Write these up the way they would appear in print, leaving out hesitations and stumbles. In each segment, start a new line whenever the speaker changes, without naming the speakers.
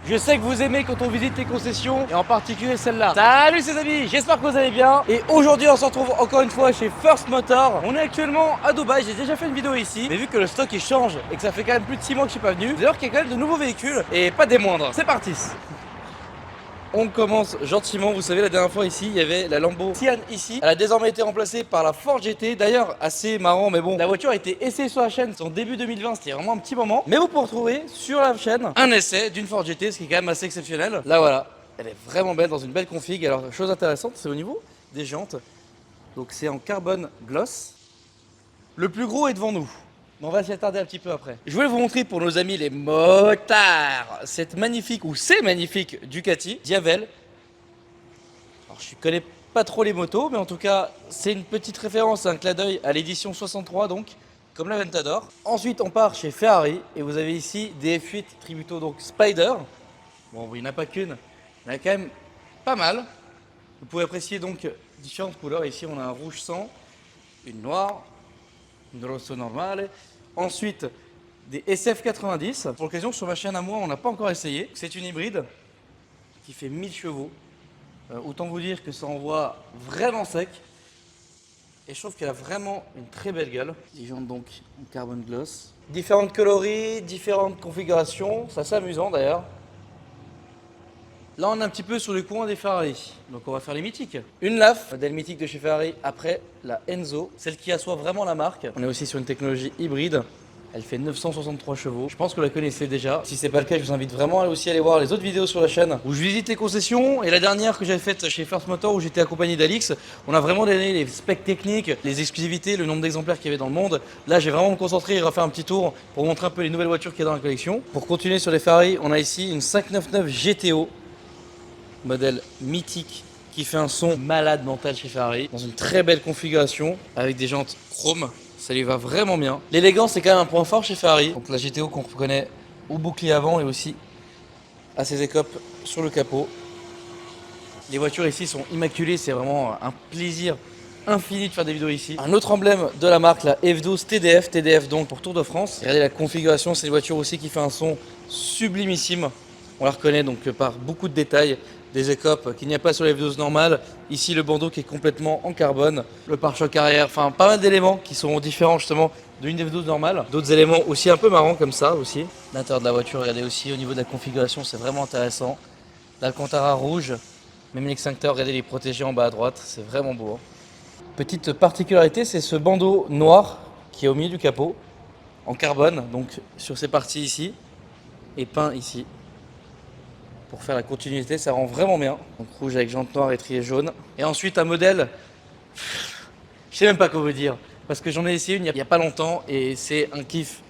Je sais que vous aimez quand on visite les concessions, et en particulier celle-là. Salut les amis, j'espère que vous allez bien. Et aujourd'hui on se retrouve encore une fois chez First Motor. On est actuellement à Dubaï, j'ai déjà fait une vidéo ici. Mais vu que le stock il change et que ça fait quand même plus de 6 mois que je suis pas venu, vous allez voir qu'il y a quand même de nouveaux véhicules, et pas des moindres. C'est parti. On commence gentiment, vous savez la dernière fois ici il y avait la Lambo Sian ici. Elle a désormais été remplacée par la Ford GT. D'ailleurs assez marrant mais bon, la voiture a été essayée sur la chaîne en début 2020, c'était vraiment un petit moment. Mais vous pouvez retrouver sur la chaîne un essai d'une Ford GT, ce qui est quand même assez exceptionnel. Là voilà, elle est vraiment belle dans une belle config. Alors chose intéressante c'est au niveau des jantes. Donc c'est en carbone gloss. Le plus gros est devant nous. Mais on va s'y attarder un petit peu après. Je voulais vous montrer pour nos amis les motards cette magnifique ou ces magnifiques Ducati Diavel. Alors je connais pas trop les motos, mais en tout cas c'est une petite référence, un clin d'œil à l'édition 63 donc, comme la Ventador. Ensuite on part chez Ferrari et vous avez ici des F8 Tributo donc Spider. Bon il n'y en a pas qu'une, il y en a quand même pas mal. Vous pouvez apprécier donc différentes couleurs. Ici on a un rouge sang, une noire, une rosso normale. Ensuite, des SF90. Pour l'occasion, sur ma chaîne à moi, on n'a pas encore essayé. C'est une hybride qui fait 1000 chevaux. Autant vous dire que ça envoie vraiment sec. Et je trouve qu'elle a vraiment une très belle gueule. Les jantes donc en carbone gloss. Différentes coloris, différentes configurations. C'est assez amusant d'ailleurs. Là, on est un petit peu sur le coin des Ferrari. Donc, on va faire les mythiques. Une LAF, modèle mythique de chez Ferrari. Après, la Enzo, celle qui assoit vraiment la marque. On est aussi sur une technologie hybride. Elle fait 963 chevaux. Je pense que vous la connaissez déjà. Si c'est pas le cas, je vous invite vraiment à aussi aller voir les autres vidéos sur la chaîne où je visite les concessions. Et la dernière que j'avais faite chez First Motor où j'étais accompagné d'Alix, on a vraiment donné les specs techniques, les exclusivités, le nombre d'exemplaires qu'il y avait dans le monde. Là, j'ai vraiment me concentré et refaire un petit tour pour montrer un peu les nouvelles voitures qu'il y a dans la collection. Pour continuer sur les Ferrari, on a ici une 599 GTO. Modèle mythique qui fait un son malade mental chez Ferrari dans une très belle configuration avec des jantes chrome, ça lui va vraiment bien. L'élégance c'est quand même un point fort chez Ferrari. Donc la GTO qu'on reconnaît au bouclier avant et aussi à ses écopes sur le capot. Les voitures ici sont immaculées, c'est vraiment un plaisir infini de faire des vidéos ici. Un autre emblème de la marque, la F12 TDF, TDF donc pour Tour de France. Regardez la configuration, c'est une voiture aussi qui fait un son sublimissime. On la reconnaît donc par beaucoup de détails, des écopes qu'il n'y a pas sur les F12 normales. Ici le bandeau qui est complètement en carbone, le pare-choc arrière, enfin pas mal d'éléments qui sont différents justement d'une F12 normale. D'autres éléments aussi un peu marrants comme ça aussi. L'intérieur de la voiture, regardez aussi au niveau de la configuration, c'est vraiment intéressant. L'Alcantara rouge, même l'extincteur, regardez les protégés en bas à droite, c'est vraiment beau. Petite particularité, c'est ce bandeau noir qui est au milieu du capot, en carbone, donc sur ces parties ici, et peint ici. Pour faire la continuité, ça rend vraiment bien. Donc rouge avec jante noire et trier jaune. Et ensuite un modèle, je sais même pas quoi vous dire, parce que j'en ai essayé une il y a pas longtemps et c'est un kiff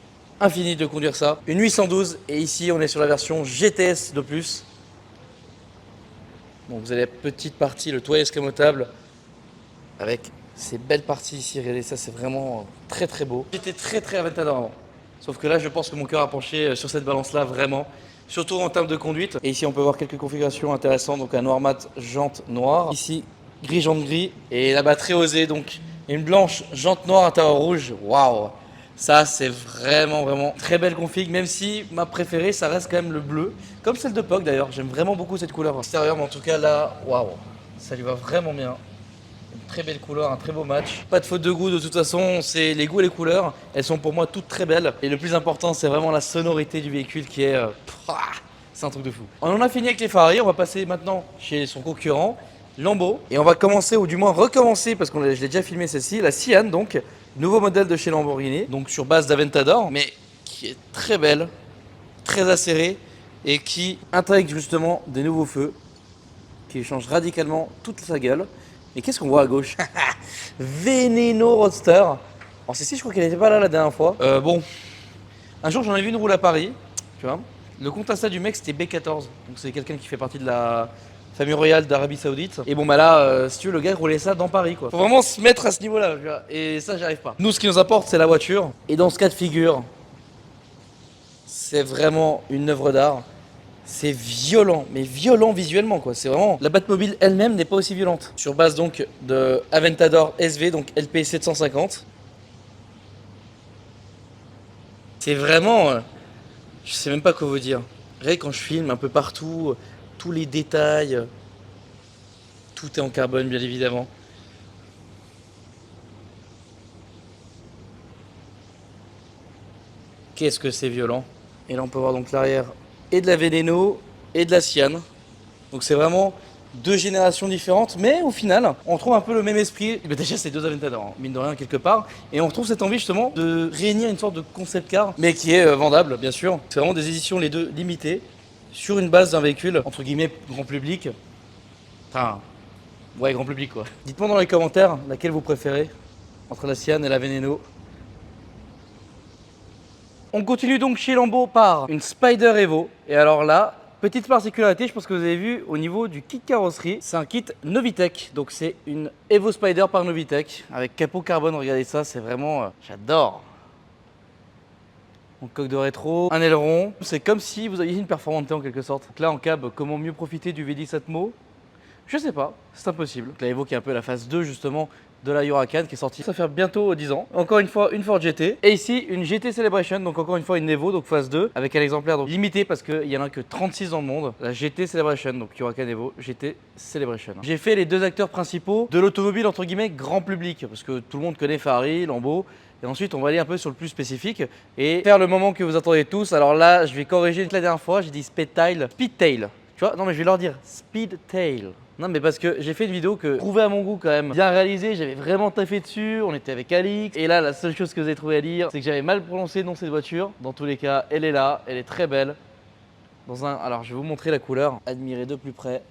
infini de conduire ça. Une 812 et ici on est sur la version GTS de plus. Donc vous avez la petite partie, le toit escamotable avec ces belles parties ici. Regardez ça, c'est vraiment très très beau. J'étais très Aventador avant. Sauf que là je pense que mon cœur a penché sur cette balance là vraiment. Surtout en termes de conduite. Et ici on peut voir quelques configurations intéressantes. Donc un noir mat, jante noire. Ici gris, jante gris. Et là-bas très osé. Donc une blanche, jante noire, intérieur rouge. Waouh. Ça c'est vraiment très belle config. Même si ma préférée ça reste quand même le bleu. Comme celle de POC d'ailleurs. J'aime vraiment beaucoup cette couleur extérieure. Mais en tout cas là, waouh. Ça lui va vraiment bien. Une très belle couleur, un très beau match. Pas de faute de goût de toute façon, c'est les goûts et les couleurs. Elles sont pour moi toutes très belles. Et le plus important, c'est vraiment la sonorité du véhicule qui est... c'est un truc de fou. On en a fini avec les Ferrari, on va passer maintenant chez son concurrent, Lambo. Et on va commencer, ou du moins recommencer, parce que je l'ai déjà filmé celle-ci, la Sian, donc nouveau modèle de chez Lamborghini. Donc sur base d'Aventador, mais qui est très belle, très acérée et qui intègre justement des nouveaux feux qui change radicalement toute sa gueule. Et qu'est-ce qu'on voit à gauche? Veneno Roadster. Alors celle-ci, je crois qu'elle n'était pas là la dernière fois. Bon, un jour j'en ai vu une roule à Paris, tu vois. Le Contessa du mec c'était B14, donc c'est quelqu'un qui fait partie de la famille royale d'Arabie Saoudite. Et bon bah là, si tu veux, le gars roulait ça dans Paris quoi. Faut vraiment se mettre à ce niveau-là, tu vois. Et ça j'arrive pas. Nous ce qui nous importe c'est la voiture. Et dans ce cas de figure, c'est vraiment une œuvre d'art. C'est violent, mais violent visuellement quoi. C'est vraiment la Batmobile elle-même n'est pas aussi violente. Sur base donc de Aventador SV, donc LP 750. C'est vraiment, je sais même pas quoi vous dire. Regardez quand je filme un peu partout, tous les détails, tout est en carbone bien évidemment. Qu'est-ce que c'est violent. Et là on peut voir donc l'arrière et de la Veneno et de la Sian. Donc c'est vraiment deux générations différentes, mais au final, on trouve un peu le même esprit. Mais déjà, c'est deux Aventador, mine de rien, quelque part. Et on retrouve cette envie justement de réunir une sorte de concept car, mais qui est vendable, bien sûr. C'est vraiment des éditions, les deux limitées, sur une base d'un véhicule, entre guillemets, grand public. Enfin, ouais, grand public quoi. Dites-moi dans les commentaires laquelle vous préférez, entre la Sian et la Veneno. On continue donc chez Lambo par une Spider Evo. Et alors là, petite particularité, je pense que vous avez vu au niveau du kit carrosserie, c'est un kit Novitec. Donc c'est une Evo Spider par Novitec avec capot carbone. Regardez ça, c'est vraiment, j'adore. En coque de rétro, un aileron. C'est comme si vous aviez une Performante en quelque sorte. Donc là en cab, comment mieux profiter du V10 Atmo? Je sais pas, c'est impossible. Donc la Evo qui est un peu la phase 2 justement de la Huracan qui est sortie. Ça fait bientôt 10 ans. Encore une fois, une Ford GT. Et ici, une GT Celebration. Donc encore une fois, une Evo, donc phase 2. Avec un exemplaire donc limité parce qu'il n'y en a que 36 dans le monde. La GT Celebration, donc Huracan Evo, GT Celebration. J'ai fait les deux acteurs principaux de l'automobile entre guillemets grand public. Parce que tout le monde connaît Ferrari, Lambo. Et ensuite, on va aller un peu sur le plus spécifique et faire le moment que vous attendez tous. Alors là, je vais corriger la dernière fois, j'ai dit Speedtail. Speedtail. Tu vois, non mais je vais leur dire Speedtail. Non mais parce que j'ai fait une vidéo que trouvée à mon goût quand même bien réalisée, j'avais vraiment taffé dessus, on était avec Alix. Et là la seule chose que vous avez trouvé à dire, c'est que j'avais mal prononcé le nom de cette voiture. Dans tous les cas, elle est là, elle est très belle. Alors je vais vous montrer la couleur, admirez de plus près.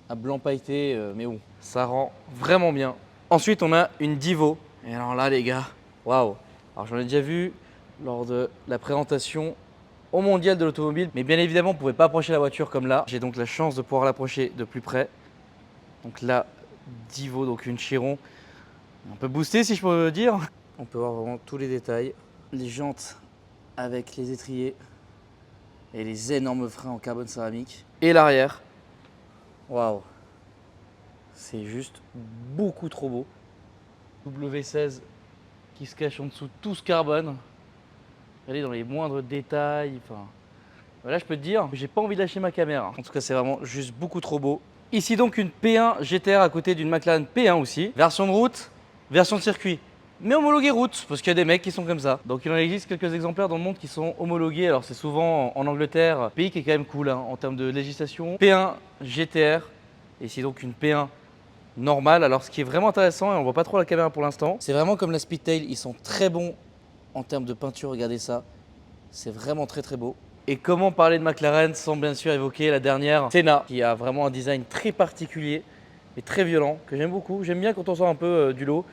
Un blanc pailleté, mais bon, ça rend vraiment bien. Ensuite on a une Divo. Et alors là les gars, waouh. Alors j'en ai déjà vu lors de la présentation au mondial de l'automobile, mais bien évidemment on ne pouvait pas approcher la voiture comme là. J'ai donc la chance de pouvoir l'approcher de plus près. Donc là, Divo, donc une Chiron un peu boostée si je peux dire. On peut voir vraiment tous les détails. Les jantes avec les étriers et les énormes freins en carbone céramique. Et l'arrière, waouh, c'est juste beaucoup trop beau. W16 qui se cache en dessous, tout ce carbone. Regardez dans les moindres détails. Enfin, là, je peux te dire, j'ai pas envie de lâcher ma caméra. En tout cas, c'est vraiment juste beaucoup trop beau. Ici donc une P1 GTR à côté d'une McLaren P1 aussi. Version de route, version de circuit. Mais homologué route, parce qu'il y a des mecs qui sont comme ça. Donc il en existe quelques exemplaires dans le monde qui sont homologués. Alors c'est souvent en Angleterre, pays qui est quand même cool hein, en termes de législation. P1 GTR, et ici donc une P1 normale. Alors ce qui est vraiment intéressant, et on voit pas trop la caméra pour l'instant, c'est vraiment comme la Speedtail, ils sont très bons en termes de peinture, regardez ça. C'est vraiment très très beau. Et comment parler de McLaren sans bien sûr évoquer la dernière Senna, qui a vraiment un design très particulier et très violent, que j'aime beaucoup. J'aime bien quand on sort un peu du lot,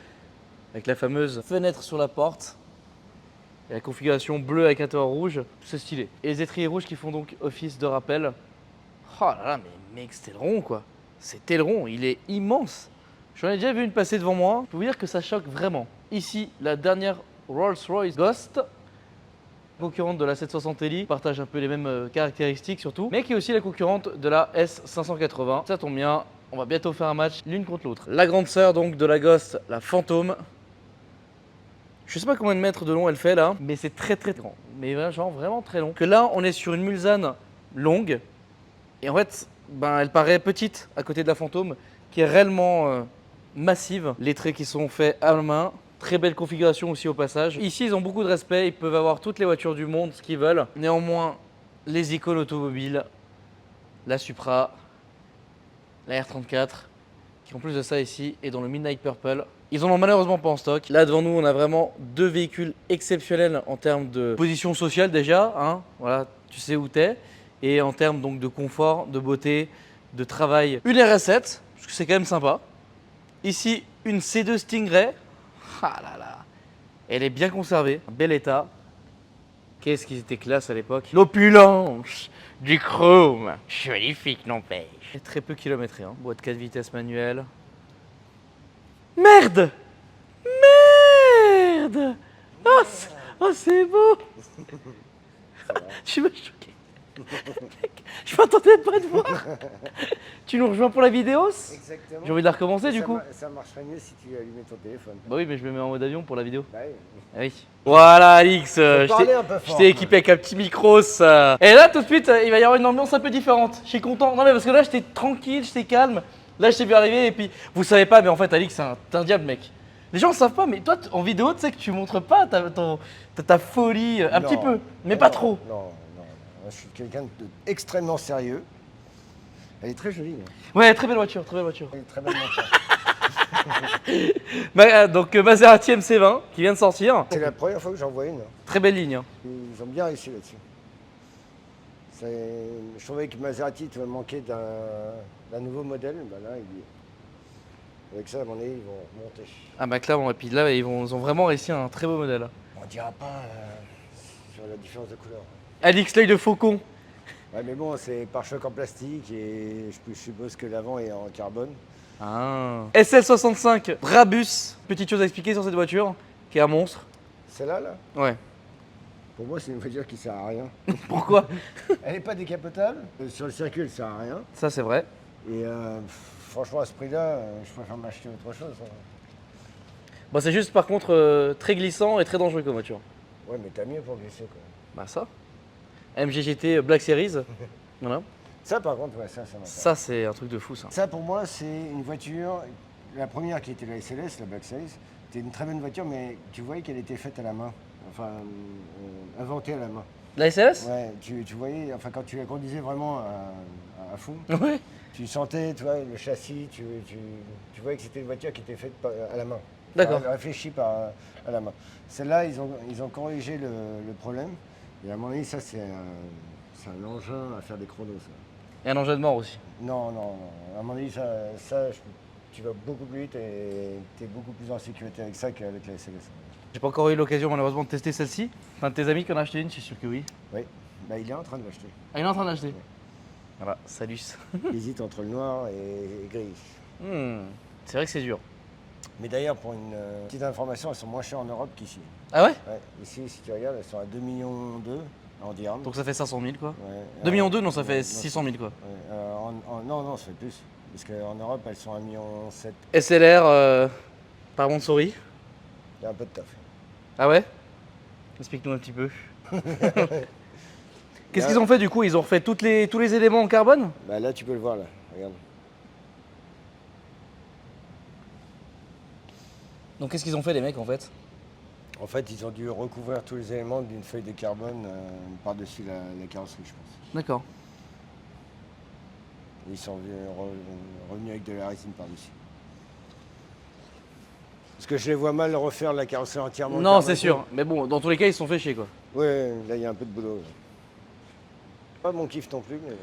avec la fameuse fenêtre sur la porte, et la configuration bleue avec un toit rouge, c'est stylé. Et les étriers rouges qui font donc office de rappel. Oh là là, mais mec, cet aileron quoi. Cet aileron, il est immense. J'en ai déjà vu une passer devant moi, je peux vous dire que ça choque vraiment. Ici, la dernière Rolls-Royce Ghost, concurrente de la 760 Elite, partage un peu les mêmes caractéristiques surtout, mais qui est aussi la concurrente de la S580. Ça tombe bien, on va bientôt faire un match l'une contre l'autre. La grande sœur donc de la Ghost, la Phantom. Je sais pas combien de mètres de long elle fait là, mais c'est très très grand. Mais genre vraiment très long. Que là, on est sur une Mulsanne longue, et en fait, elle paraît petite à côté de la Phantom, qui est réellement massive. Les traits qui sont faits à la main. Très belle configuration aussi au passage. Ici, ils ont beaucoup de respect. Ils peuvent avoir toutes les voitures du monde, ce qu'ils veulent. Néanmoins, les icônes automobiles, la Supra, la R34, qui en plus de ça ici est dans le Midnight Purple. Ils en ont malheureusement pas en stock. Là devant nous, on a vraiment deux véhicules exceptionnels en termes de position sociale déjà. Hein. Voilà, tu sais où t'es. Et en termes donc de confort, de beauté, de travail. Une RS7, parce que c'est quand même sympa. Ici, une C2 Stingray. Ah là là, elle est bien conservée, un bel état. Qu'est-ce qu'ils étaient classe à l'époque. L'opulence du chrome, magnifique n'empêche. Très peu kilométré, hein. Boîte 4 vitesses manuelle. Merde. Merde. Oh, c'est beau. Tu m'as choqué. Je m'attendais pas à te voir. Tu nous rejoins pour la vidéo?
Exactement.
J'ai envie de la recommencer du coup.
Ça marcherait mieux si tu allumais ton téléphone.
Bah oui, mais je me mets en mode avion pour la vidéo.
Bah oui.
Ah oui. Voilà Alix,
parler un peu
je
fort,
t'ai équipé avec un petit micro ça. Et là tout de suite il va y avoir une ambiance un peu différente. Je suis content. Non mais parce que là j'étais tranquille, j'étais calme. Là je t'ai vu arriver et puis vous savez pas mais en fait Alix t'es un diable mec. Les gens ne savent pas mais toi en vidéo tu sais que tu montres pas ta folie un petit peu, mais pas trop.
Non. Je suis quelqu'un d'extrêmement sérieux. Elle est très jolie. Hein.
Ouais, très belle voiture, très belle voiture.
Elle est très belle voiture.
Donc Maserati MC20 qui vient de sortir.
C'est la première fois que j'en vois une.
Très belle ligne. Hein.
Ils ont bien réussi là-dessus. Je trouvais que Maserati tu manquait d'un nouveau modèle. Bah là, avec ça, à mon avis, ils vont monter.
Ah bah clairement, et puis là ils ont vraiment réussi un très beau modèle.
On dira pas sur la différence de couleur.
Alix, l'œil de faucon.
Ouais, mais bon, c'est pare-choc en plastique et je suppose que l'avant est en carbone.
Ah. SL65 Brabus. Petite chose à expliquer sur cette voiture, qui est un monstre.
Celle-là, là,
Ouais.
pour moi, c'est une voiture qui sert à rien.
Pourquoi?
Elle n'est pas décapotable. Sur le circuit, elle sert à rien.
Ça c'est vrai.
Et franchement, à ce prix-là, je préfère m'acheter autre chose. Hein.
Bon, c'est juste par contre très glissant et très dangereux comme voiture.
Ouais, mais t'as mieux pour glisser, quoi.
Bah ça. MGGT Black Series. Voilà.
Ça, par contre, ouais, ça m'intéresse.
Ça c'est un truc de fou ça.
Ça, pour moi, c'est une voiture. La première qui était la SLS, la Black Series, c'était une très bonne voiture, mais tu voyais qu'elle était faite à la main. Enfin, inventée à la main.
La SLS?
Ouais, tu voyais, enfin, quand tu la conduisais vraiment à fond,
Ouais.
tu sentais, tu vois, le châssis, tu voyais que c'était une voiture qui était faite à la main.
D'accord.
Enfin, réfléchie à la main. Celle-là, ils ont corrigé le problème. Et à mon avis, ça, c'est un engin à faire des chronos, ça.
Et un engin de mort aussi.
Non. À mon avis, tu vas beaucoup plus vite et tu es beaucoup plus en sécurité avec ça qu'avec la SLS.
J'ai pas encore eu l'occasion malheureusement de tester celle-ci. Un de tes amis qui en a acheté une, je suis sûr que oui.
Oui, bah, il est en train de l'acheter.
Ah, il est en train d'acheter. Voilà, salut.
Il hésite entre le noir et gris.
C'est vrai que c'est dur.
Mais d'ailleurs, pour une petite information, elles sont moins chères en Europe qu'ici.
Ah ouais?
Ouais, ici, si tu regardes, elles sont à 2,2 millions en dirhams.
Donc ça fait 500 000 quoi.
Ouais,
2 millions 2, non ça fait
non,
600 000 quoi.
Ouais, non, ça fait plus. Parce qu'en Europe, elles sont à 1,7 million.
SLR par Montsouris.
Il y a un peu de taf.
Ah ouais? Explique-nous un petit peu. Qu'est-ce qu'ils ont fait du coup? Ils ont refait tous les éléments en carbone?
Bah, là, tu peux le voir, là. Regarde.
Donc qu'est-ce qu'ils ont fait les mecs en fait?
En fait, ils ont dû recouvrir tous les éléments d'une feuille de carbone par-dessus la carrosserie, je pense.
D'accord.
Ils sont revenus avec de la résine par-dessus. Parce que je les vois mal refaire la carrosserie entièrement.
Non, c'est sûr. Mais bon, dans tous les cas, ils se sont fait chier quoi.
Ouais, là, il y a un peu de boulot. Ouais. Pas mon kiff non plus, mais...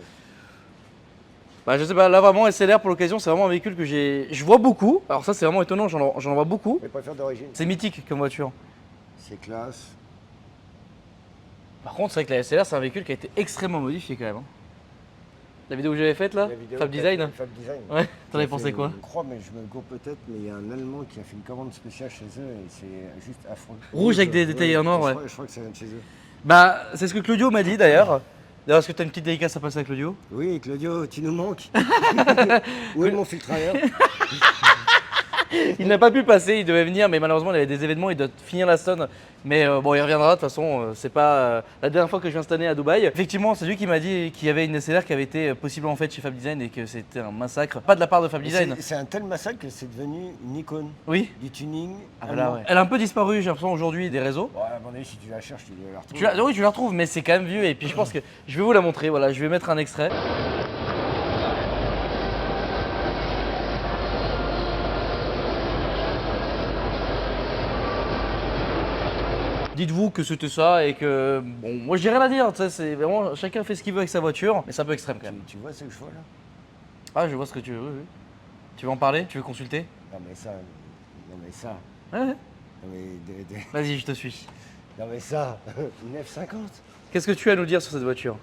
Bah je sais pas, là vraiment SLR pour l'occasion, c'est vraiment un véhicule que je vois beaucoup. Alors ça c'est vraiment étonnant, j'en vois beaucoup.
Je préfère d'origine.
C'est mythique comme voiture.
C'est classe.
Par contre, c'est vrai que la SLR, c'est un véhicule qui a été extrêmement modifié quand même. Hein. La vidéo que j'avais faite là, Fab Design.
Fab Design.
Ouais, t'en avais pensé quoi?
Je crois, mais je me gourre peut-être, mais il y a un Allemand qui a fait une commande spéciale chez eux et c'est juste affreux.
Rouge avec des détails en or, ouais.
Je crois que ça vient de chez eux.
Bah, c'est ce que Claudio m'a dit d'ailleurs. D'ailleurs, est-ce que tu as une petite dédicace à passer à Claudio?
Oui, Claudio, tu nous manques. Où est mon filtre à air?
Il n'a pas pu passer, il devait venir, mais malheureusement, il avait des événements, il doit finir la Stone. Mais bon, il reviendra, de toute façon, c'est pas la dernière fois que je viens cette année à Dubaï. Effectivement, c'est lui qui m'a dit qu'il y avait une SLR qui avait été possiblement faite chez Fab Design et que c'était un massacre. Pas de la part de Fab Design.
C'est un tel massacre que c'est devenu une icône
Oui.
du tuning.
Ah, voilà, ouais. Elle a un peu disparu, j'ai l'impression, aujourd'hui des réseaux.
Ouais, à mon avis, si tu la cherches, tu dois la retrouver.
Oui, tu la retrouves, mais c'est quand même vieux. Et puis je pense que je vais vous la montrer. Voilà, je vais mettre un extrait. Dites-vous que c'était ça et que bon, moi j'ai rien à dire. C'est vraiment chacun fait ce qu'il veut avec sa voiture, mais c'est un peu extrême quand même.
Tu vois ce chevaux là?
Ah, je vois ce que tu veux. Oui. Tu veux en parler? Tu veux consulter?
Non mais ça.
Ouais.
Non mais.
Vas-y, je te suis.
Non mais ça. Une F50.
Qu'est-ce que tu as à nous dire sur cette voiture?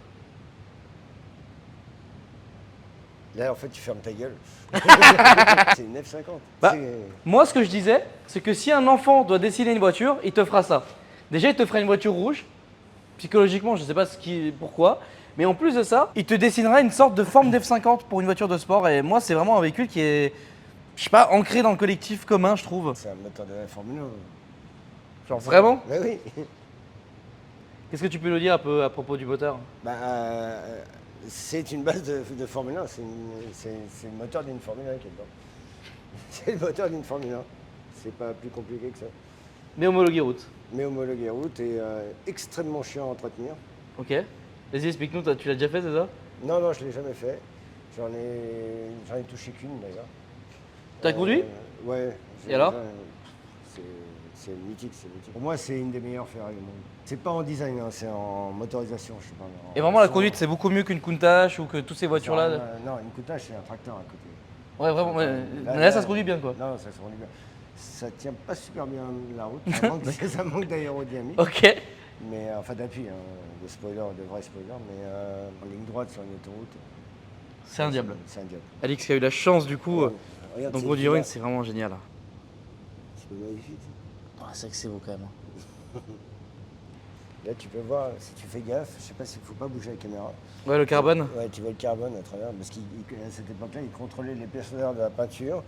Là, en fait, tu fermes ta gueule. C'est une F50.
Bah, moi, ce que je disais, c'est que si un enfant doit dessiner une voiture, il te fera ça. Déjà, il te fera une voiture rouge. psychologiquement, je sais pas pourquoi, mais en plus de ça, il te dessinera une sorte de forme d'F50 pour une voiture de sport. Et moi, c'est vraiment un véhicule qui est, je sais pas, ancré dans le collectif commun, je trouve.
C'est un moteur de la Formule 1.
Genre vraiment?
Oui, oui.
Qu'est-ce que tu peux nous dire un peu à propos du moteur?
C'est une base de Formule 1, c'est le moteur d'une Formule 1 qui est dedans. C'est le moteur d'une Formule 1. C'est pas plus compliqué que ça.
Mais homologué route.
Mais homologué route et extrêmement chiant à entretenir.
Ok. Vas-y, explique-nous, tu l'as déjà fait, c'est ça?
Non, non, je ne l'ai jamais fait. J'en ai touché qu'une d'ailleurs.
T'as conduit?
Ouais.
Et alors?
C'est mythique, c'est mythique. Pour moi, c'est une des meilleures Ferrari au monde. C'est pas en design, hein, c'est en motorisation, je sais pas.
Et vraiment, la conduite, c'est beaucoup mieux qu'une Countach ou que toutes ces voitures-là?
Non, une Countach, c'est un tracteur à côté.
Ouais, vraiment. Mais là, ça se conduit bien, quoi.
Non, ça se conduit bien. Ça tient pas super bien la route, ça manque d'aérodynamique.
Ok.
Mais enfin d'appui, hein, de vrais spoilers, mais en ligne droite sur une autoroute.
C'est un diable.
C'est un diable.
Alix qui a eu la chance, du coup,
Regarde,
donc
c'est
Body Ruin, c'est vraiment génial.
C'est magnifique.
C'est que c'est beau quand même.
Là, tu peux voir, si tu fais gaffe, je sais pas s'il faut pas bouger la caméra.
Ouais, le carbone.
Ouais, tu vois le carbone à travers, parce qu'à cette époque-là, ils contrôlaient l'épaisseur de la peinture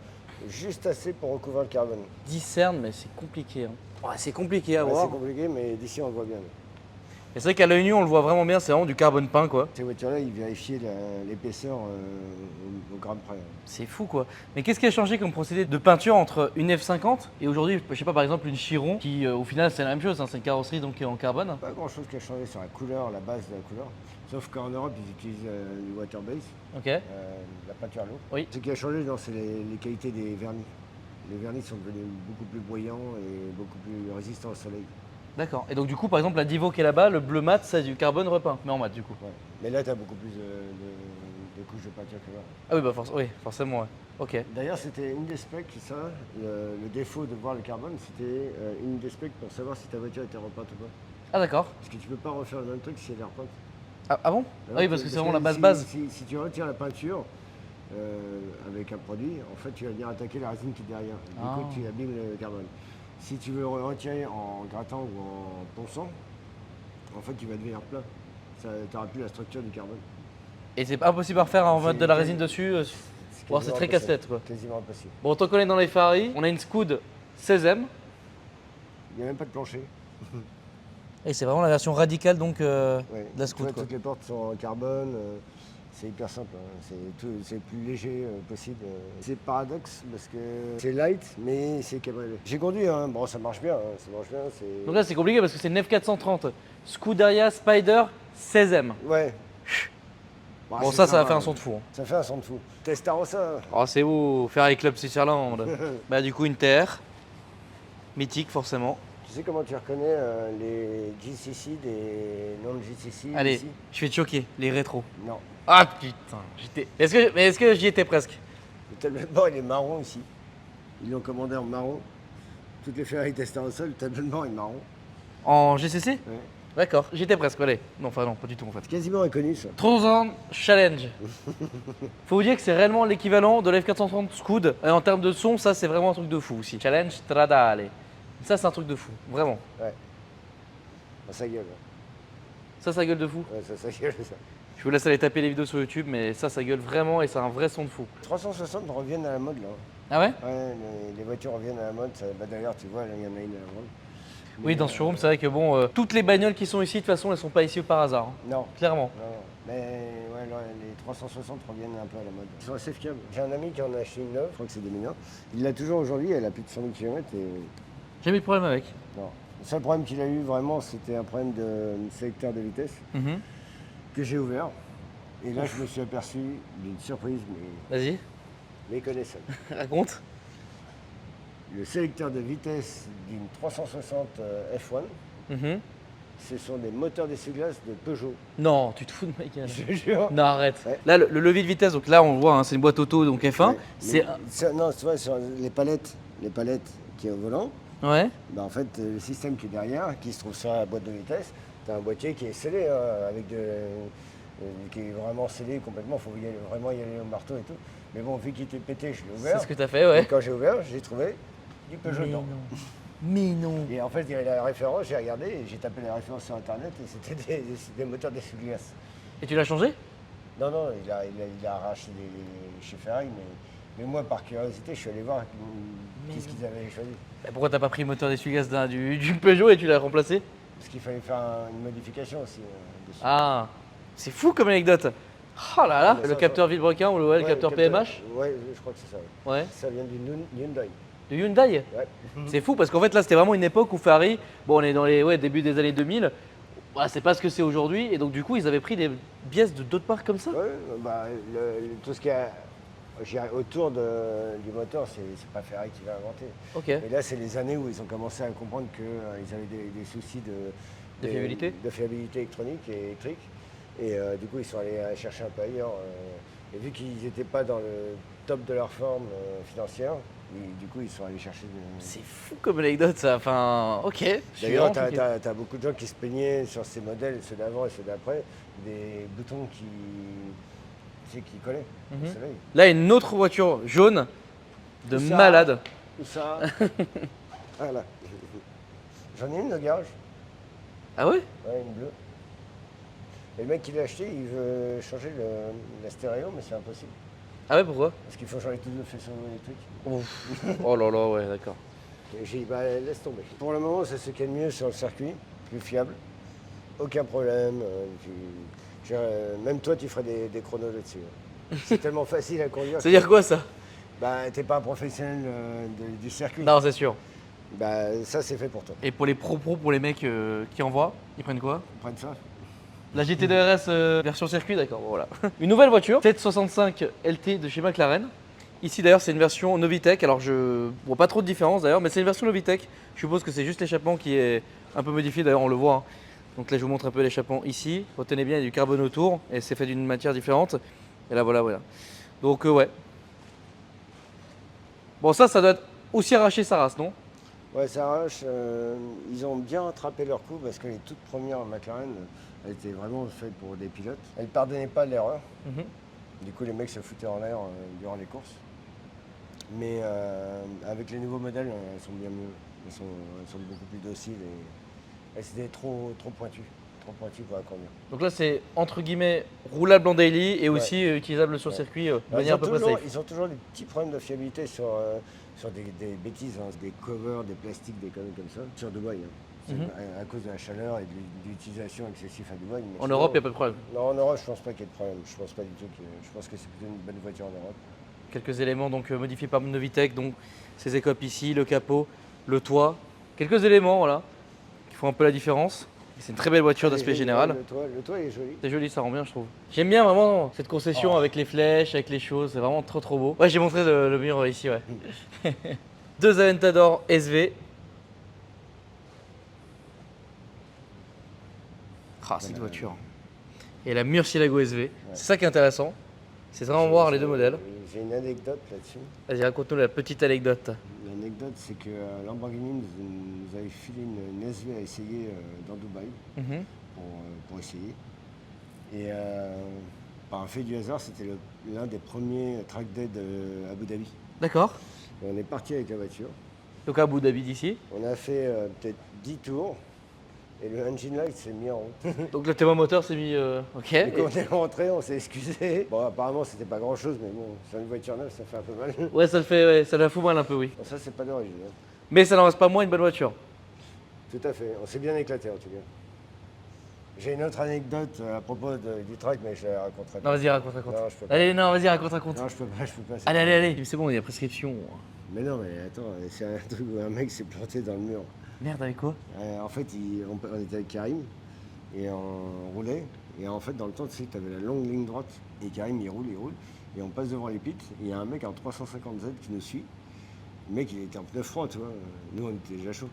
juste assez pour recouvrir le carbone.
Discerne, mais c'est compliqué. Ouais, c'est compliqué à
Ouais,
voir.
c'est compliqué, mais d'ici on le voit bien.
Et c'est vrai qu'à l'œil nu, on le voit vraiment bien, c'est vraiment du carbone peint, quoi.
Ces voitures-là, ils vérifiaient l'épaisseur au gramme près.
C'est fou, quoi. Mais qu'est-ce qui a changé comme procédé de peinture entre une F50 et aujourd'hui, je sais pas, par exemple, une Chiron, qui au final, c'est la même chose, hein, c'est une carrosserie donc qui est en carbone.
Pas grand-chose qui a changé sur la couleur, la base de la couleur. Sauf qu'en Europe, ils utilisent du water base,
Ok.
la peinture à l'eau.
Oui.
Ce qui a changé, c'est les qualités des vernis. Les vernis sont devenus beaucoup plus bruyants et beaucoup plus résistants au soleil.
D'accord. Et donc, du coup, par exemple, la Divo qui est là-bas, le bleu mat, c'est du carbone repeint, mais en mat, du coup.
Ouais. Mais là, tu as beaucoup plus de couches de peinture que là.
Ah oui, bah oui, forcément, ouais. Ok.
D'ailleurs, c'était une des specs, ça, le défaut de voir le carbone, c'était une des specs pour savoir si ta voiture était repeinte ou pas.
Ah, d'accord.
Parce que tu peux pas refaire le même truc si elle est repeinte.
Ah bon? Ah oui, parce que c'est vraiment la base.
Si tu retires la peinture avec un produit, en fait, tu vas venir attaquer la résine qui est derrière. Du coup, tu abîmes le carbone. Si tu veux le retirer en grattant ou en ponçant, en fait, tu vas devenir plat. Tu n'auras plus la structure du carbone.
Et c'est impossible à refaire en mode de la résine dessus. C'est très casse-tête, quoi.
Quasiment impossible.
Bon, tant qu'on est dans les Ferrari, on a une Scoot 16M.
Il n'y a même pas de plancher.
Et c'est vraiment la version radicale donc de
Ouais.
la Scoot, quoi.
Toutes les portes sont en carbone. C'est hyper simple, hein. C'est le plus léger possible. C'est paradoxe parce que c'est light, mais c'est cabriolet. J'ai conduit, hein. Bon, ça marche bien. Hein. Ça marche bien.
Donc là, c'est compliqué parce que c'est une F430 Scuderia Spider 16M.
Ouais. Bah,
Bon,
c'est
ça va
sympa,
faire un son de fou. Hein.
Ça fait un son de fou. Testarossa.
Oh, c'est beau, Ferrari Club Switzerland. Bah, du coup, une TR. Mythique, forcément.
Tu sais comment tu reconnais les GCC des non-GCC
Allez,
ici?
je vais te choquer, les rétros.
Non.
Ah putain, est-ce que j'y étais presque?
Le tableau de bord, il est marron ici. Ils l'ont commandé en marron. Toutes les Ferrari Testarossa, le tableau de bord est marron.
En GCC?
Ouais.
D'accord, j'y étais presque, allez. Non, enfin non, pas du tout en fait.
C'est quasiment inconnu ça.
3 ans Challenge. Faut vous dire que c'est réellement l'équivalent de la F430 Scoot. Et en termes de son, ça c'est vraiment un truc de fou aussi. Challenge Stradale. Ça c'est un truc de fou, vraiment.
Ouais. Bah, ça gueule.
Ça gueule de fou.
Ouais, ça gueule ça.
Je vous laisse aller taper les vidéos sur YouTube, mais ça gueule vraiment et c'est un vrai son de fou.
360 reviennent à la mode là.
Ah ouais?
Ouais, les voitures reviennent à la mode. Bah, d'ailleurs, tu vois, là, il y en a une à la mode.
Oui, dans ce showroom, c'est vrai que bon, toutes les bagnoles qui sont ici, de toute façon, elles sont pas ici par hasard. Hein.
Non.
Clairement.
Non, non. Mais ouais, là, les 360 reviennent un peu à la mode. Ils sont assez fiables. J'ai un ami qui en a acheté une neuve, je crois que c'est 2001. Il l'a toujours aujourd'hui, elle a plus de 100 000 km et
Jamais eu de problème avec.
non. Le seul problème qu'il a eu vraiment, c'était un problème de sélecteur de vitesse que j'ai ouvert. Et là, je me suis aperçu d'une surprise, mais
Vas-y,
méconnaissable.
raconte.
Le sélecteur de vitesse d'une 360 F1,
Mhm.
ce sont des moteurs d'essuie-glace de Peugeot.
Non, tu te fous de ma gueule.
Je te jure.
Non, arrête.
Ouais.
Là, le levier de vitesse, donc là, on le voit, hein, c'est une boîte auto, donc F1.
Ouais.
C'est.
Non, tu vois, sur les palettes qui est au volant,
Ouais.
bah, en fait, le système qui est derrière, qui se trouve sur la boîte de vitesse, tu as un boîtier qui est scellé, hein, qui est vraiment scellé complètement. Il faut vraiment y aller au marteau et tout. Mais bon, vu qu'il était pété, je l'ai ouvert.
C'est ce que t'as fait, ouais.
Et quand j'ai ouvert, j'ai trouvé du Peugeot
Mais
dedans.
non. Mais non.
Et en fait, il y avait la référence, j'ai regardé, et j'ai tapé la référence sur internet et c'était des moteurs d'essuie-glace.
Et tu l'as changé?
Non, non, il a arraché chez Ferrari, mais moi, par curiosité, je suis allé voir qu'est-ce qu'ils avaient choisi.
Bah, pourquoi t'as pas pris le moteur d'essuie-glace du Peugeot et tu l'as remplacé?
Parce qu'il fallait faire une modification aussi dessus.
Ah, c'est fou comme anecdote. Oh là là,
Mais
le
ça,
capteur villebrequin ou le capteur PMH?
Ouais, je crois que c'est ça. Ouais.
Ouais.
Ça vient du Hyundai.
De Hyundai?
Ouais.
C'est fou parce qu'en fait là c'était vraiment une époque où Ferrari, bon on est dans les débuts des années 2000, voilà, c'est pas ce que c'est aujourd'hui et donc du coup ils avaient pris des pièces de d'autres marques comme ça?
Ouais, bah, tout ce qui est autour du moteur, c'est pas Ferrari qui l'a inventé.
Ok.
Et là, c'est les années où ils ont commencé à comprendre qu'ils avaient des soucis
De fiabilité?
de fiabilité électronique et électrique. Et du coup, ils sont allés chercher un peu ailleurs. Et vu qu'ils n'étaient pas dans le top de leur forme financière, du coup, ils sont allés chercher.
C'est fou comme anecdote ça, enfin ok. Je suis
D'ailleurs,
vraiment
tu
choqué.
as beaucoup de gens qui se plaignaient sur ces modèles, ceux d'avant et ceux d'après, des boutons qui collaient au soleil.
Là une autre voiture jaune de
Où ça
malade.
Où ça Voilà. J'en ai une de garage.
Ah ouais?
Ouais, une bleue. Et le mec qui l'a acheté, il veut changer la stéréo, mais c'est impossible.
Ah ouais pourquoi?
Parce qu'il faut changer tout le faisceau électrique.
Ouf. Oh là là ouais d'accord.
Et j'ai dit, bah laisse tomber. Pour le moment, c'est ce qu'il y a de mieux sur le circuit, plus fiable. Aucun problème. Même toi, tu ferais des chronos là-dessus. Hein. C'est tellement facile à conduire.
C'est-à-dire quoi ça?
Bah, t'es pas un professionnel du circuit.
Non c'est sûr.
Bah, ça, c'est fait pour toi.
Et pour les pro pour les mecs qui envoient, ils prennent quoi?
Prenne ça.
La GT2 RS version circuit, d'accord, bon, voilà. Une nouvelle voiture, 765 LT de chez McLaren. Ici d'ailleurs c'est une version Novitec, alors je vois pas trop de différence d'ailleurs, mais c'est une version Novitec. Je suppose que c'est juste l'échappement qui est un peu modifié, d'ailleurs on le voit. Hein. Donc là je vous montre un peu l'échappement ici. Retenez bien, il y a du carbone autour et c'est fait d'une matière différente. Et là voilà, voilà. Donc ouais. Bon ça doit être aussi arraché sa race, non?
Ouais, ça arrache. Ils ont bien rattrapé leur coup parce que les toutes premières McLaren, elles étaient vraiment faites pour des pilotes. Elles ne pardonnaient pas l'erreur. Du coup, les mecs se foutaient en l'air durant les courses. Mais avec les nouveaux modèles, elles sont bien mieux. Elles sont beaucoup plus dociles et elles étaient trop pointues. Trop pointues pour la conduire.
Donc là c'est entre guillemets roulable en daily et aussi utilisable sur circuit de manière à peu près safe.
Ils ont toujours des petits problèmes de fiabilité sur des bêtises, hein, des covers, des plastiques, des conneries comme ça, sur Dubaï. Hein. C'est à cause de la chaleur et de l'utilisation excessive à Dubaï.
En Europe, il n'y a pas de problème.
Non, en Europe, je pense pas qu'il y ait de problème. Je pense pas du tout je pense que c'est plutôt une bonne voiture en Europe.
Quelques éléments donc modifiés par Novitec, donc ces écopes ici, le capot, le toit. Quelques éléments voilà, qui font un peu la différence. C'est une très belle voiture d'aspect général.
Le toit est joli.
C'est joli, ça rend bien je trouve. J'aime bien vraiment cette concession avec les flèches, avec les choses, c'est vraiment trop trop beau. Ouais, j'ai montré le mur ici, ouais. Deux Aventador SV. Ah, cette voiture. Et la Murcielago SV. Ouais. C'est ça qui est intéressant. C'est vraiment voir les deux modèles.
J'ai une anecdote là-dessus.
Vas-y, raconte-nous la petite anecdote.
L'anecdote, c'est que Lamborghini nous avait filé une SV à essayer dans Dubaï pour essayer. Et par un fait du hasard, c'était l'un des premiers track day à Abu Dhabi.
D'accord.
Et on est parti avec la voiture.
Donc à Abu Dhabi d'ici.
On a fait peut-être 10 tours. Et le engine light s'est mis en route.
Donc le témoin moteur s'est mis. Ok.
Et quand on est rentré, on s'est excusé. Bon, apparemment, c'était pas grand chose, mais bon, sur une voiture neuve, ça fait un peu mal.
Ouais, ça le fait, ouais, ça la fout mal un peu, oui.
Bon, ça, c'est pas d'origine. Hein.
Mais ça n'en reste pas moins une bonne voiture.
Tout à fait. On s'est bien éclaté en tout cas. J'ai une autre anecdote à propos du track, mais je la raconterai pas.
Non, vas-y, raconte.
Non, je peux pas.
Allez, non, vas-y, raconte.
Non, je peux pas.
Allez. C'est bon, il y a prescription.
Mais non, mais attends, c'est un truc où un mec s'est planté dans le mur.
Merde, avec quoi?
En fait, on était avec Karim et on roulait. Et en fait, dans le temps, tu sais, tu avais la longue ligne droite. Et Karim, il roule. Et on passe devant les pits. Et il y a un mec en 350Z qui nous suit. Le mec, il était en pneu franc, tu vois. Nous, on était déjà chaud.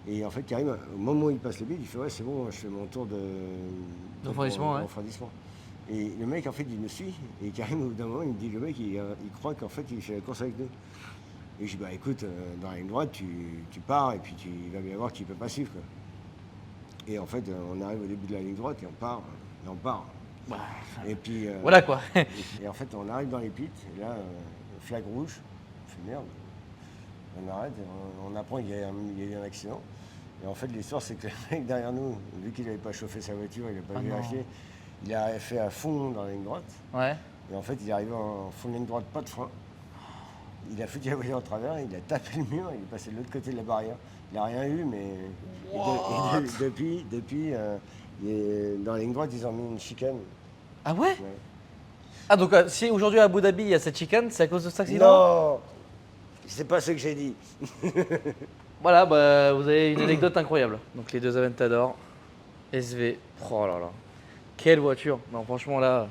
Et en fait, Karim, au moment où il passe le pit, il fait ouais, c'est bon, je fais mon tour de
refroidissement.
Et le mec, en fait, il nous suit. Et Karim, au bout d'un moment, il me dit, le mec, il croit qu'en fait, il fait la course avec nous. Et je dis, bah écoute, dans la ligne droite, tu pars et puis tu vas bien voir qu'il ne peut pas suivre. Quoi. Et en fait, on arrive au début de la ligne droite et on part.
Bah,
et puis.
Voilà quoi.
et en fait, on arrive dans les pits et là, flag rouge, on fait merde. On arrête, et on apprend qu'il y a eu un accident. Et en fait, l'histoire, c'est que le mec derrière nous, vu qu'il n'avait pas chauffé sa voiture, il n'a pas vérifié, il a fait à fond dans la ligne droite.
Ouais.
Et en fait, il est arrivé en fond de ligne droite, pas de frein. Il a foutu la voiture en travers, il a tapé le mur, il est passé de l'autre côté de la barrière. Il n'a rien eu, mais depuis, dans la ligne droite, ils ont mis une chicane.
Ah ouais,
Ouais.
Ah donc si aujourd'hui à Abu Dhabi il y a cette chicane, c'est à cause de cet accident?
Non, c'est pas ce que j'ai dit.
Voilà, bah, vous avez une anecdote incroyable. Donc les deux Aventador SV. Oh là là. Quelle voiture. Non franchement là,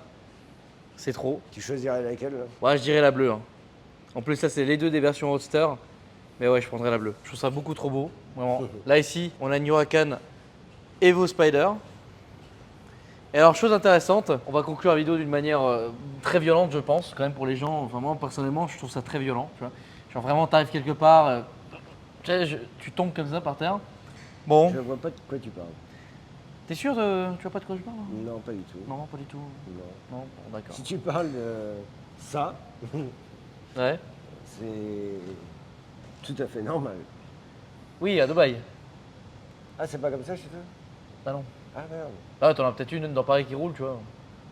c'est trop.
Tu choisirais laquelle là?
Ouais, je dirais la bleue. Hein. En plus ça c'est les deux des versions Roadster. Mais ouais, je prendrais la bleue. Je trouve ça beaucoup trop beau. Vraiment. Là ici, on a une Huracan Evo Spider. Et alors, chose intéressante, on va conclure la vidéo d'une manière très violente, je pense, quand même pour les gens. Enfin, moi, personnellement, je trouve ça très violent. Tu vois. Genre, vraiment, t'arrives quelque part, tu tombes comme ça par terre. Bon,
Je vois pas de quoi tu parles.
t'es sûr tu vois pas de quoi je parle? Hein
Non, pas du tout.
Non, pas du tout.
Non.
Non, bon, d'accord.
Si tu parles de ça,
Ouais.
c'est tout à fait normal.
Oui, à Dubaï.
Ah, c'est pas comme ça chez toi?
Ah non.
Ah merde.
Ah ouais, t'en as peut-être une dans Paris qui roule, tu vois.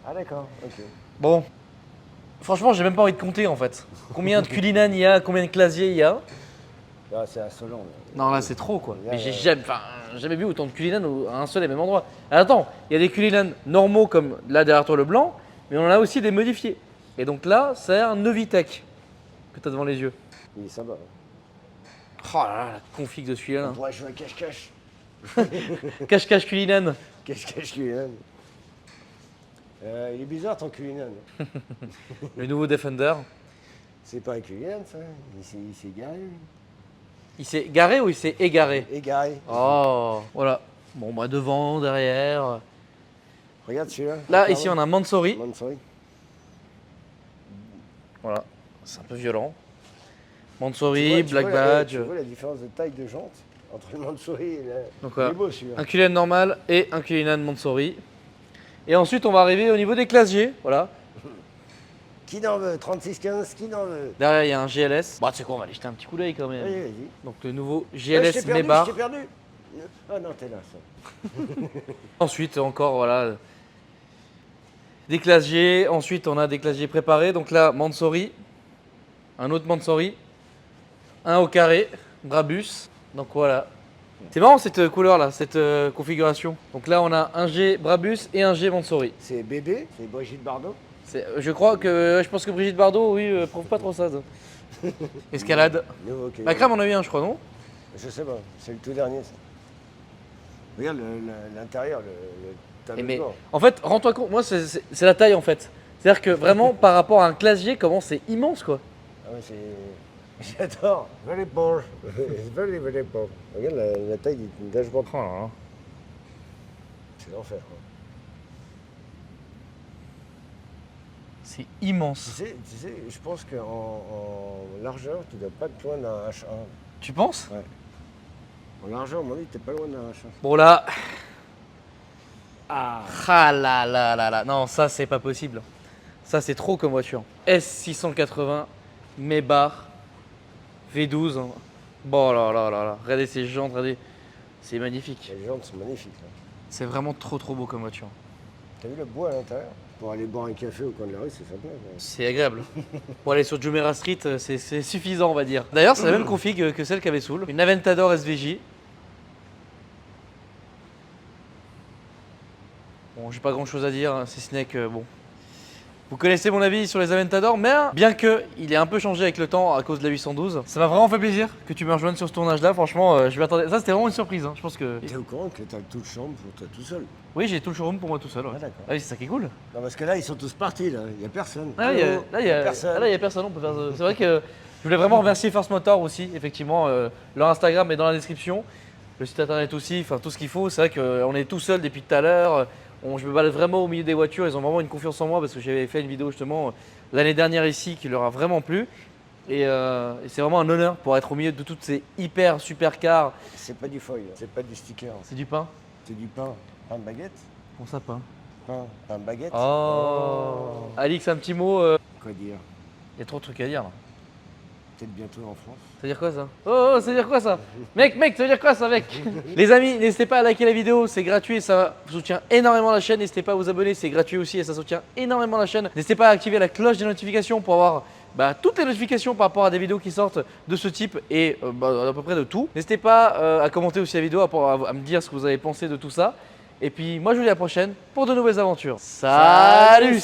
Ah d'accord, ok.
Bon. Franchement, j'ai même pas envie de compter en fait. Combien de Cullinan il y a, combien de Clasier il y a.
Ah, c'est insolent. Là.
Non, là c'est trop quoi.
Là,
Mais j'ai jamais vu autant de Cullinan à un seul et même endroit. Attends, il y a des Cullinan normaux comme là derrière toi le blanc, mais on en a aussi des modifiés. Et donc là, c'est un Novitec que tu as devant les yeux.
Il est sympa.
Oh là là, la config de celui-là.
On pourrait jouer à cache-cache.
Cache-cache Cullinan.
Cache-cache Cullinan. Il est bizarre ton Cullinan.
Le nouveau Defender.
C'est pas un Cullinan ça. Il s'est garé.
Il s'est garé ou il s'est égaré?
Égaré.
Oh, voilà. Bon, bah devant, derrière.
Regarde celui-là.
Là, ici, on a Mansory.
Mansory.
Voilà, c'est un peu violent. Mansory,
Tu vois,
Black Badge.
Tu vois la différence de taille de jante entre le Mansory et la...
Donc
Il
voilà,
est beau celui-là.
un Cullinan normal et un Cullinan Mansory. Et ensuite, on va arriver au niveau des classiers. Voilà.
Qui n'en veut? 3615, qui n'en veut?
Derrière, il y a un GLS. Bah, tu sais quoi, on va aller jeter un petit coup d'œil quand même.
Vas-y, vas-y.
Donc, le nouveau
Ah, je
GLS
t'ai perdu,
Mebar.
je t'ai perdu. Ah non, t'es là, ça.
Ensuite, encore, voilà. Des classiers. Ensuite, on a des classiers préparés. Donc là, Mansory. Un autre Mansory. Un au carré. Brabus. Donc voilà. C'est marrant cette couleur là, cette configuration. Donc là, on a un G Brabus et un G Mansory.
C'est bébé, c'est Brigitte Bardot.
Je crois que. Je pense que Brigitte Bardot, oui, prouve pas trop ça. Escalade.
Nouveau Cullinan.
Macram, on a eu un, je crois, non?
Je sais pas, c'est le tout dernier ça. Regarde l'intérieur, le tableau
Mais
de bord.
en fait, rends-toi compte, moi, c'est la taille en fait. C'est-à-dire que vraiment, par rapport à un classier, comment c'est immense quoi.
Ah ouais, c'est... J'adore. Very poor. Very, very poor. Regarde la taille du dashboard.
Oh là là.
C'est l'enfer. Quoi.
C'est immense.
Tu sais, je pense qu'en largeur, tu dois pas être loin d'un H1.
Tu penses?
Ouais. En largeur, à mon avis, t'es pas loin d'un H1.
Bon là.
Ah.
Ah là là là là. Non, ça c'est pas possible. Ça c'est trop comme voiture. S680, Mebar, V12. Hein. Bon là là là là. Regardez ces jantes, regardez. C'est magnifique.
Les jantes sont magnifiques. Là.
C'est vraiment trop beau comme voiture.
T'as vu le bois à l'intérieur? Pour aller boire un café au coin de la rue, c'est sympa. Ouais.
C'est agréable. Pour aller sur Jumeirah Street, c'est suffisant, on va dire. D'ailleurs, c'est la même config que celle qu'avait Soul. Une Aventador SVJ. Bon, j'ai pas grand chose à dire, hein, si ce n'est que bon. Vous connaissez mon avis sur les Aventador, mais bien que il ait un peu changé avec le temps à cause de la 812, ça m'a vraiment fait plaisir que tu me rejoignes sur ce tournage-là. Franchement, je m'attendais. Ça, c'était vraiment une surprise. Hein. Je pense que.
T'es au courant que t'as toute chambre pour toi tout seul?
Oui, j'ai tout le showroom pour moi tout seul. Ouais.
Ah d'accord.
Ah oui, c'est ça qui est cool.
Non, parce que là, ils sont tous partis, là. Il n'y a personne.
Ah, là, il y a personne. On peut faire. C'est vrai que je voulais vraiment remercier First Motor aussi, effectivement. Leur Instagram est dans la description. Le site internet aussi, enfin tout ce qu'il faut. C'est vrai qu'on est tout seul depuis tout à l'heure. Je me balade vraiment au milieu des voitures. Ils ont vraiment une confiance en moi parce que j'avais fait une vidéo justement l'année dernière ici qui leur a vraiment plu. Et c'est vraiment un honneur pour être au milieu de toutes ces hyper super cars.
C'est pas du foil, c'est pas du sticker.
C'est du pain?
C'est du pain. Pain de baguette?
Comment ça, pain?
Pain de baguette?
Oh. Alix, un petit mot.
Quoi dire?
Il y a trop de trucs à dire là.
peut-être bientôt en France.
Ça veut dire quoi ça? Oh, ça veut dire quoi ça? Mec, ça veut dire quoi ça, mec? Les amis, n'hésitez pas à liker la vidéo, c'est gratuit et ça soutient énormément la chaîne. N'hésitez pas à vous abonner, c'est gratuit aussi et ça soutient énormément la chaîne. N'hésitez pas à activer la cloche des notifications pour avoir toutes les notifications par rapport à des vidéos qui sortent de ce type et à peu près de tout. N'hésitez pas à commenter aussi la vidéo, à me dire ce que vous avez pensé de tout ça. Et puis moi je vous dis à la prochaine pour de nouvelles aventures. Salut!